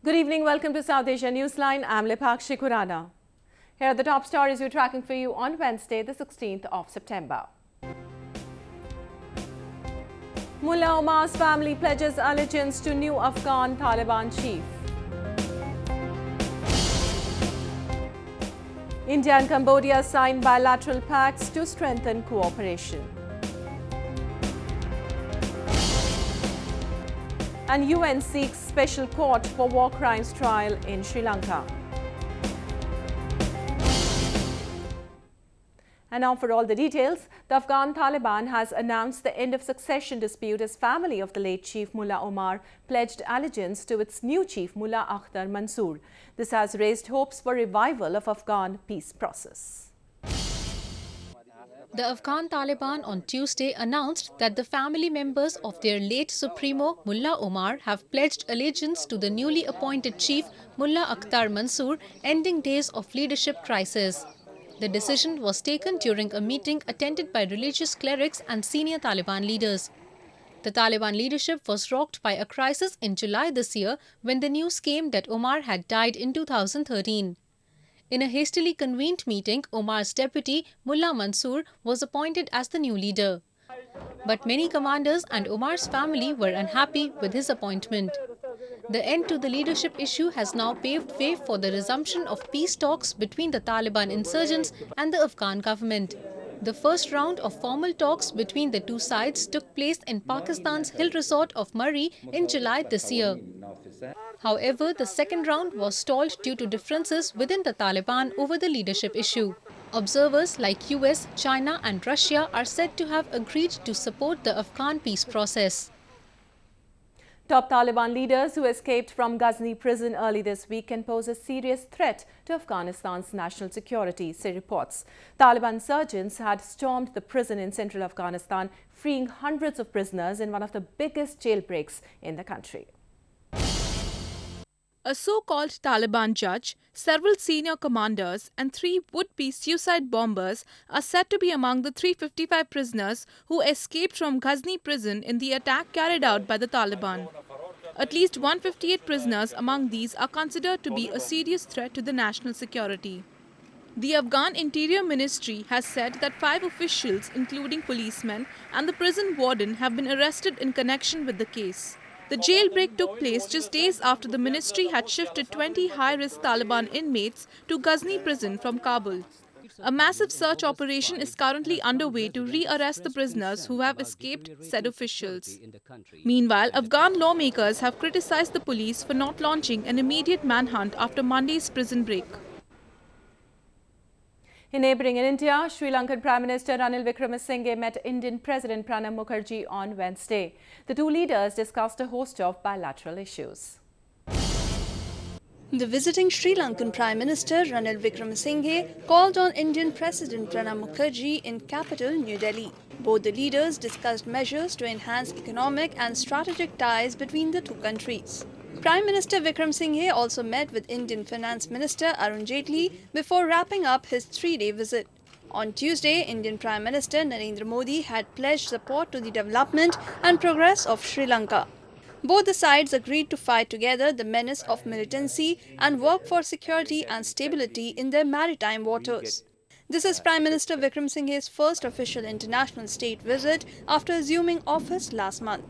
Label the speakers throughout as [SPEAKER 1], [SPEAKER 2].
[SPEAKER 1] Good evening, welcome to South Asia Newsline. I'm Lipakshi Khurana. Here are the top stories we're tracking for you on Wednesday, the 16th of September. Mullah Omar's family pledges allegiance to new Afghan Taliban chief. India and Cambodia sign bilateral pacts to strengthen cooperation. And UN seeks special court for war crimes trial in Sri Lanka. And now for all the details, the Afghan Taliban has announced the end of succession dispute as family of the late chief Mullah Omar pledged allegiance to its new chief Mullah Akhtar Mansoor. This has raised hopes for revival of Afghan peace process.
[SPEAKER 2] The Afghan Taliban on Tuesday announced that the family members of their late Supremo Mullah Omar have pledged allegiance to the newly appointed chief Mullah Akhtar Mansoor, ending days of leadership crisis. The decision was taken during a meeting attended by religious clerics and senior Taliban leaders. The Taliban leadership was rocked by a crisis in July this year when the news came that Omar had died in 2013. In a hastily convened meeting, Omar's deputy, Mullah Mansoor, was appointed as the new leader. But many commanders and Omar's family were unhappy with his appointment. The end to the leadership issue has now paved way for the resumption of peace talks between the Taliban insurgents and the Afghan government. The first round of formal talks between the two sides took place in Pakistan's hill resort of Murree in July this year. However, the second round was stalled due to differences within the Taliban over the leadership issue. Observers like US, China and Russia are said to have agreed to support the Afghan peace process.
[SPEAKER 1] Top Taliban leaders who escaped from Ghazni prison early this week can pose a serious threat to Afghanistan's national security, say reports. Taliban insurgents had stormed the prison in central Afghanistan, freeing hundreds of prisoners in one of the biggest jailbreaks in the country.
[SPEAKER 3] A so-called Taliban judge, several senior commanders and 3 would-be suicide bombers are said to be among the 355 prisoners who escaped from Ghazni prison in the attack carried out by the Taliban. At least 158 prisoners among these are considered to be a serious threat to the national security. The Afghan Interior Ministry has said that 5 officials, including policemen and the prison warden, have been arrested in connection with the case. The jailbreak took place just days after the ministry had shifted 20 high-risk Taliban inmates to Ghazni prison from Kabul. A massive search operation is currently underway to re-arrest the prisoners who have escaped, said officials. Meanwhile, Afghan lawmakers have criticized the police for not launching an immediate manhunt after Monday's prison break.
[SPEAKER 1] In neighbouring India, Sri Lankan Prime Minister Ranil Wickremesinghe met Indian President Pranab Mukherjee on Wednesday. The two leaders discussed a host of bilateral issues.
[SPEAKER 4] The visiting Sri Lankan Prime Minister Ranil Wickremesinghe called on Indian President Pranab Mukherjee in capital New Delhi. Both the leaders discussed measures to enhance economic and strategic ties between the two countries. Prime Minister Wickremesinghe also met with Indian Finance Minister Arun Jaitley before wrapping up his 3-day visit. On Tuesday, Indian Prime Minister Narendra Modi had pledged support to the development and progress of Sri Lanka. Both the sides agreed to fight together the menace of militancy and work for security and stability in their maritime waters. This is Prime Minister Wickremesinghe's first official international state visit after assuming office last month.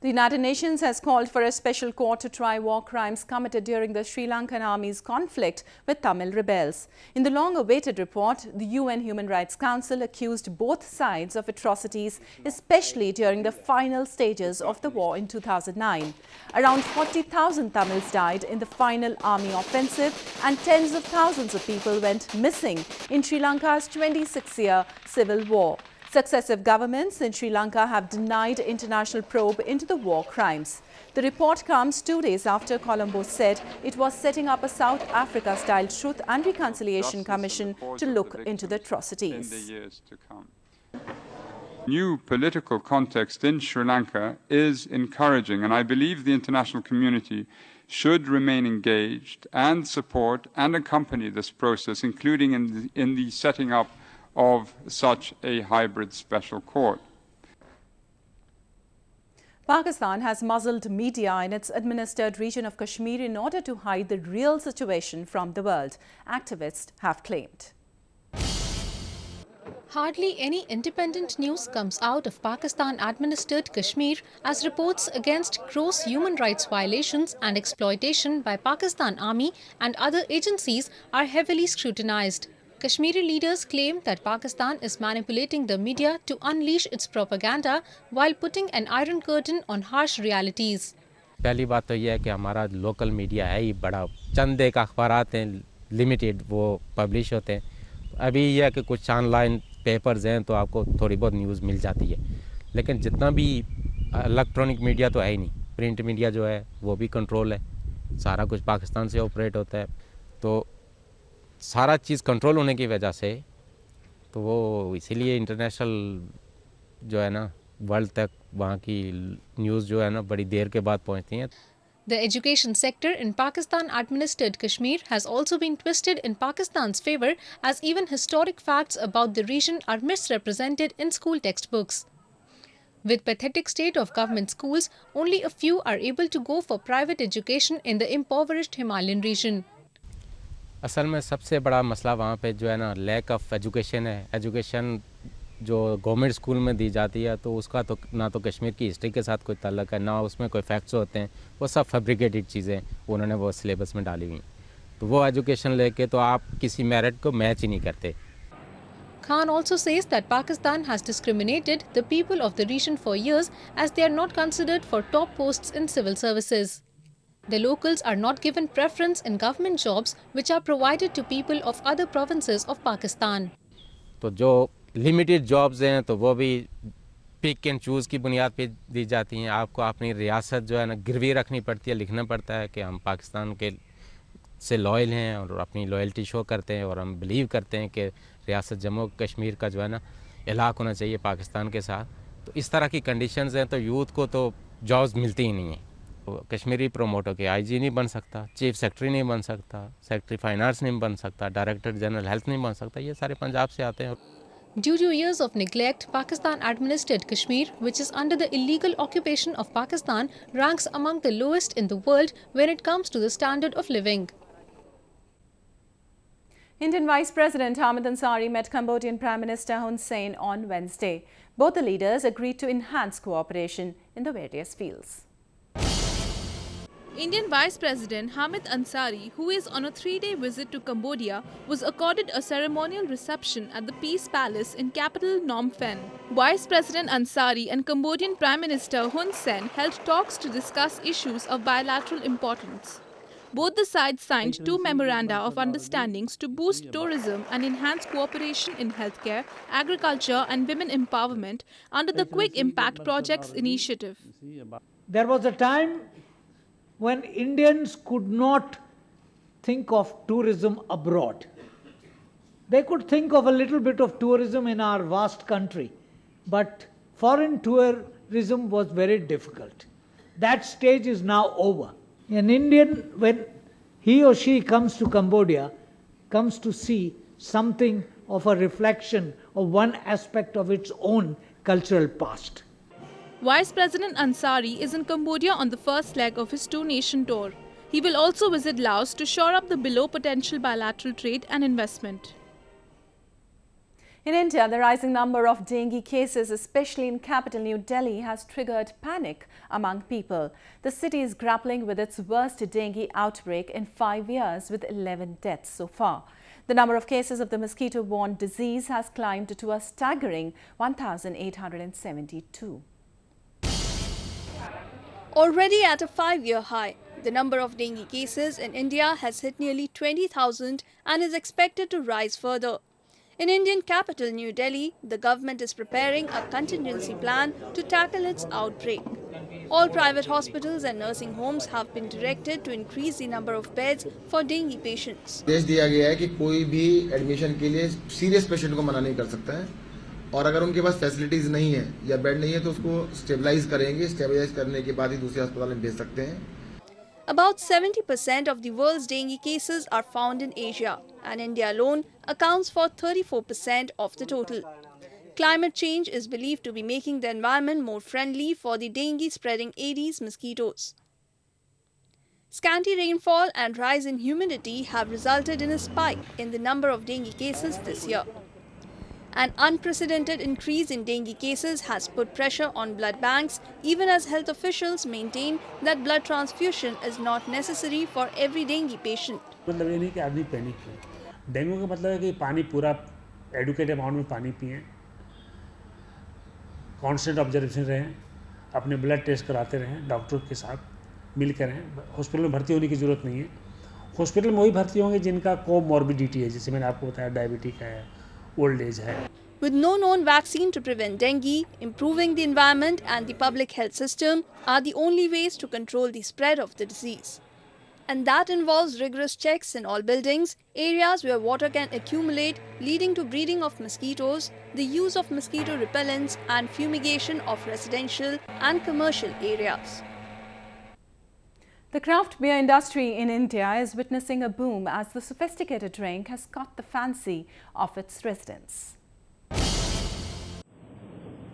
[SPEAKER 1] The United Nations has called for a special court to try war crimes committed during the Sri Lankan army's conflict with Tamil rebels. In the long-awaited report, the UN Human Rights Council accused both sides of atrocities, especially during the final stages of the war in 2009. Around 40,000 Tamils died in the final army offensive and tens of thousands of people went missing in Sri Lanka's 26-year civil war. Successive governments in Sri Lanka have denied international probe into the war crimes. The report comes 2 days after Colombo said it was setting up a South Africa-style Truth and Reconciliation Commission to look into the atrocities.
[SPEAKER 5] New political context in Sri Lanka is encouraging, and I believe the international community should remain engaged and support and accompany this process, including in the setting up of such a hybrid special court.
[SPEAKER 1] Pakistan has muzzled media in its administered region of Kashmir in order to hide the real situation from the world, activists have claimed.
[SPEAKER 2] Hardly any independent news comes out of Pakistan-administered Kashmir as reports against gross human rights violations and exploitation by Pakistan Army and other agencies are heavily scrutinized. Kashmiri leaders claim that Pakistan is manipulating the media to unleash its propaganda while putting an iron curtain on harsh realities.
[SPEAKER 6] पहली बात तो यह है कि हमारा local media है ही बड़ा चंद एक अखबारात हैं लिमिटेड वो पब्लिश होते हैं अभी यह है कि कुछ ऑनलाइन पेपर्स हैं तो आपको थोड़ी बहुत न्यूज़ मिल जाती है लेकिन जितना भी इलेक्ट्रॉनिक मीडिया तो है ही नहीं प्रिंट मीडिया जो है वो भी कंट्रोल है सारा कुछ पाकिस्तान से ऑपरेट होता है तो सारा चीज़ कंट्रोल होने की वजह से तो वो इसीलिए इंटरनेशनल जो है ना वर्ल्ड तक वहाँ की न्यूज़ जो है ना बड़ी देर के बाद पहुँचती हैं.
[SPEAKER 2] The education sector in Pakistan-administered Kashmir has also been twisted in Pakistan's favor as even historic facts about the region are misrepresented in school textbooks. With pathetic state of government schools, only a few are able to go for private education in the impoverished Himalayan region.
[SPEAKER 6] असल में सबसे बड़ा मसला वहाँ पे जो है ना लैक ऑफ एजुकेशन है एजुकेशन जो गवर्नमेंट स्कूल में दी जाती है तो उसका तो ना तो कश्मीर की हिस्ट्री के साथ कोई ताल्लुक है ना उसमें कोई फैक्ट्स होते हैं वो सब फैब्रिकेटेड चीज़ें उन्होंने वो सिलेबस में डाली हुई तो वो एजुकेशन लेके तो आप किसी मेरिट को मैच ही नहीं करते.
[SPEAKER 2] Khan also says that Pakistan has discriminated the people of the region for years as they are not considered for top posts in civil services. The locals are not given preference in government jobs which are provided to people of other provinces of Pakistan.
[SPEAKER 6] तो जो limited jobs हैं तो वो भी pick and choose की बुनियाद पे दी जाती हैं आपको अपनी रियासत जो है ना गिरवी रखनी पड़ती है लिखना पड़ता है कि हम पाकिस्तान के से लॉयल हैं और अपनी लॉयल्टी शो करते हैं और हम बिलीव करते हैं कि रियासत जम्मू कश्मीर का जो है ना इलाक़ होना चाहिए पाकिस्तान के साथ. तो इस तरह की कंडीशंस हैं तो यूथ को तो जॉब्स मिलती ही नहीं हैं. तो कश्मीरी प्रोमोटर के आईजी नहीं बन सकता चीफ सेक्रेटरी नहीं बन सकता सेक्रेटरी फाइनेंस नहीं बन सकता डायरेक्टर जनरल हेल्थ नहीं बन सकता ये सारे पंजाब से आते हैं.
[SPEAKER 2] Due to years of neglect, Pakistan-administered Kashmir, which is under the illegal occupation of Pakistan, ranks among the lowest in the world when it comes to the standard of living.
[SPEAKER 1] Indian Vice President Hamid Ansari met Cambodian Prime Minister Hun Sen on Wednesday. Both the leaders agreed to enhance cooperation in the various fields.
[SPEAKER 3] Indian Vice President Hamid Ansari, who is on a 3-day visit to Cambodia, was accorded a ceremonial reception at the Peace Palace in capital Phnom Penh. Vice President Ansari and Cambodian Prime Minister Hun Sen held talks to discuss issues of bilateral importance. Both the sides signed 2 memoranda of understandings to boost tourism and enhance cooperation in healthcare, agriculture and women empowerment under the Quick Impact Projects initiative.
[SPEAKER 7] There was a time when Indians could not think of tourism abroad. They could think of a little bit of tourism in our vast country, but foreign tourism was very difficult. That stage is now over. An Indian, when he or she comes to Cambodia, comes to see something of a reflection of one aspect of its own cultural past.
[SPEAKER 3] Vice President Ansari is in Cambodia on the first leg of his 2-nation tour. He will also visit Laos to shore up the below potential bilateral trade and investment.
[SPEAKER 1] In India, the rising number of dengue cases, especially in capital New Delhi, has triggered panic among people. The city is grappling with its worst dengue outbreak in 5 years, with 11 deaths so far. The number of cases of the mosquito-borne disease has climbed to a staggering 1,872.
[SPEAKER 4] Already at a 5-year high, the number of dengue cases in India has hit nearly 20,000 and is expected to rise further. In Indian capital New Delhi, the government is preparing a contingency plan to tackle its outbreak. All private hospitals and nursing homes have been directed to increase the number of beds for dengue patients.
[SPEAKER 8] आदेश दिया गया है कि कोई भी admission के लिए serious patient को मना नहीं कर सकता है और अगर उनके पास फैसिलिटीज नहीं है या बेड नहीं है तो उसको स्टेबलाइज करेंगे स्टेबलाइज करने के बाद ही दूसरे अस्पताल में भेज सकते हैं.
[SPEAKER 4] About 70% of the world's dengue cases are found in Asia, and India alone accounts for 34% of the total. Climate change is believed to be making the environment more friendly for the dengue-spreading Aedes mosquitoes. Scanty rainfall and rise in humidity have resulted in a spike in the number of dengue cases this year. An unprecedented increase in dengue cases has put pressure on blood banks, even as health officials maintain that blood transfusion is not necessary for every dengue patient.
[SPEAKER 9] मतलब ये नहीं कि आदमी panic हो। Dengue का मतलब है कि पानी पूरा एडुकेट अमाउंट में पानी पिएं, कांस्टेंट ऑब्जर्वेशन रहें, अपने ब्लड टेस्ट कराते रहें, डॉक्टर के साथ मिलकर रहें। हॉस्पिटल में भर्ती होने की ज़रूरत नहीं है। हॉस्पिटल में वही भर्ती होंगे जिनका कोमॉर्बिडिटी है, जैसे मैंने आपको बताया डायबिटिक है, old age hai.
[SPEAKER 4] With no known vaccine to prevent dengue, improving the environment and the public health system are the only ways to control the spread of the disease. And that involves rigorous checks in all buildings, areas where water can accumulate, leading to breeding of mosquitoes, the use of mosquito repellents, and fumigation of residential and commercial areas.
[SPEAKER 1] The craft beer industry in India is witnessing a boom as the sophisticated drink has caught the fancy of its residents.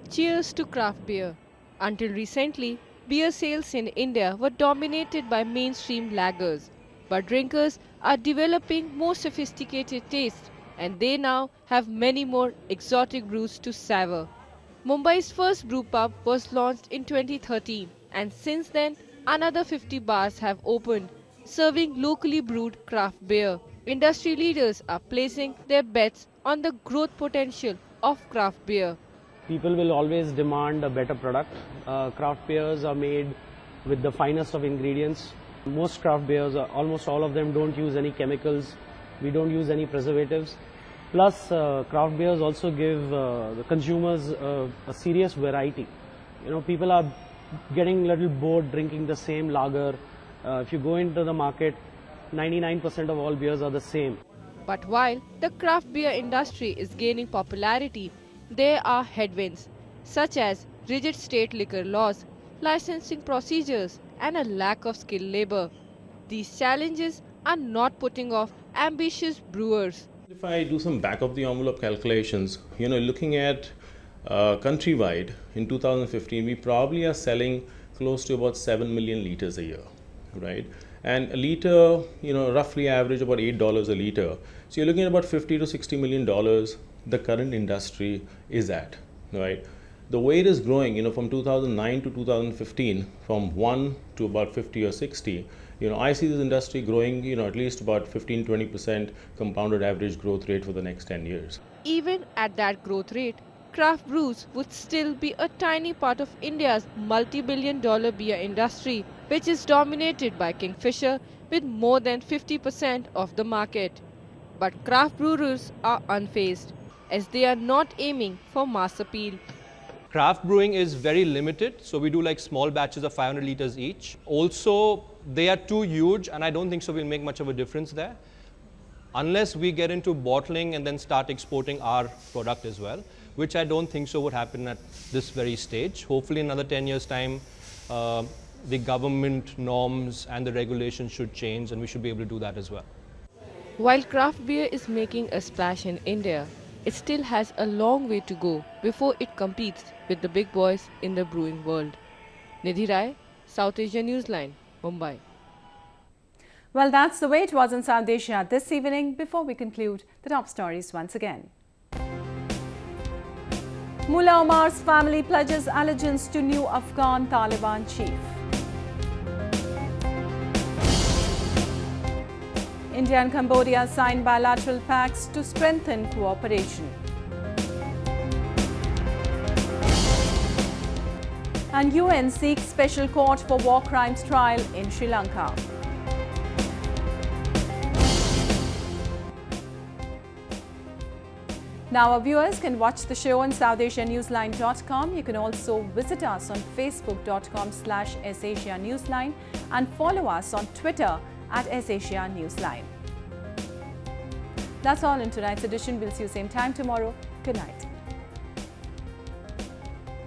[SPEAKER 10] Cheers to craft beer. Until recently, beer sales in India were dominated by mainstream lagers. But drinkers are developing more sophisticated tastes, and they now have many more exotic brews to savor. Mumbai's first brew pub was launched in 2013, and since then, another 50 bars have opened, serving locally brewed craft beer. Industry leaders are placing their bets on the growth potential of craft beer.
[SPEAKER 11] People will always demand a better product. Craft beers are made with the finest of ingredients. Most craft beers, almost all of them, don't use any chemicals. We don't use any preservatives. Plus, craft beers also give the consumers a serious variety. You know, people are getting a little bored drinking the same lager. If you go into the market, 99% of all beers are the same.
[SPEAKER 10] But while the craft beer industry is gaining popularity, there are headwinds such as rigid state liquor laws, licensing procedures, and a lack of skilled labor. These challenges are not putting off ambitious brewers.
[SPEAKER 12] If I do some back of the envelope calculations, looking at countrywide, in 2015, we probably are selling close to about 7 million liters a year, right? And a liter, roughly average about $8 a liter. So you're looking at about $50 to $60 million the current industry is at, right? The way it is growing, from 2009 to 2015, from 1 to about 50 or 60, I see this industry growing, at least about 15-20% compounded average growth rate for the next 10 years.
[SPEAKER 10] Even at that growth rate, craft brews would still be a tiny part of India's multi-billion-dollar beer industry, which is dominated by Kingfisher with more than 50% of the market. But craft brewers are unfazed, as they are not aiming for mass appeal.
[SPEAKER 13] Craft brewing is very limited, so we do like small batches of 500 liters each. Also, they are too huge, and I don't think so we'll make much of a difference there, unless we get into bottling and then start exporting our product as well, which I don't think so would happen at this very stage. Hopefully in another 10 years' time, the government norms and the regulations should change, and we should be able to do that as well.
[SPEAKER 10] While craft beer is making a splash in India, it still has a long way to go before it competes with the big boys in the brewing world. Nidhi Rai, South Asia Newsline, Mumbai.
[SPEAKER 1] Well, that's the way it was in South Asia this evening. Before we conclude, the top stories once again. Mullah Omar's family pledges allegiance to new Afghan Taliban chief. India and Cambodia sign bilateral pacts to strengthen cooperation. And UN seeks special court for war crimes trial in Sri Lanka. Now our viewers can watch the show on SouthAsiaNewsline.com. You can also visit us on Facebook.com/SAsiaNewsline and follow us on Twitter @SAsiaNewsline. That's all in tonight's edition. We'll see you same time tomorrow. Good night.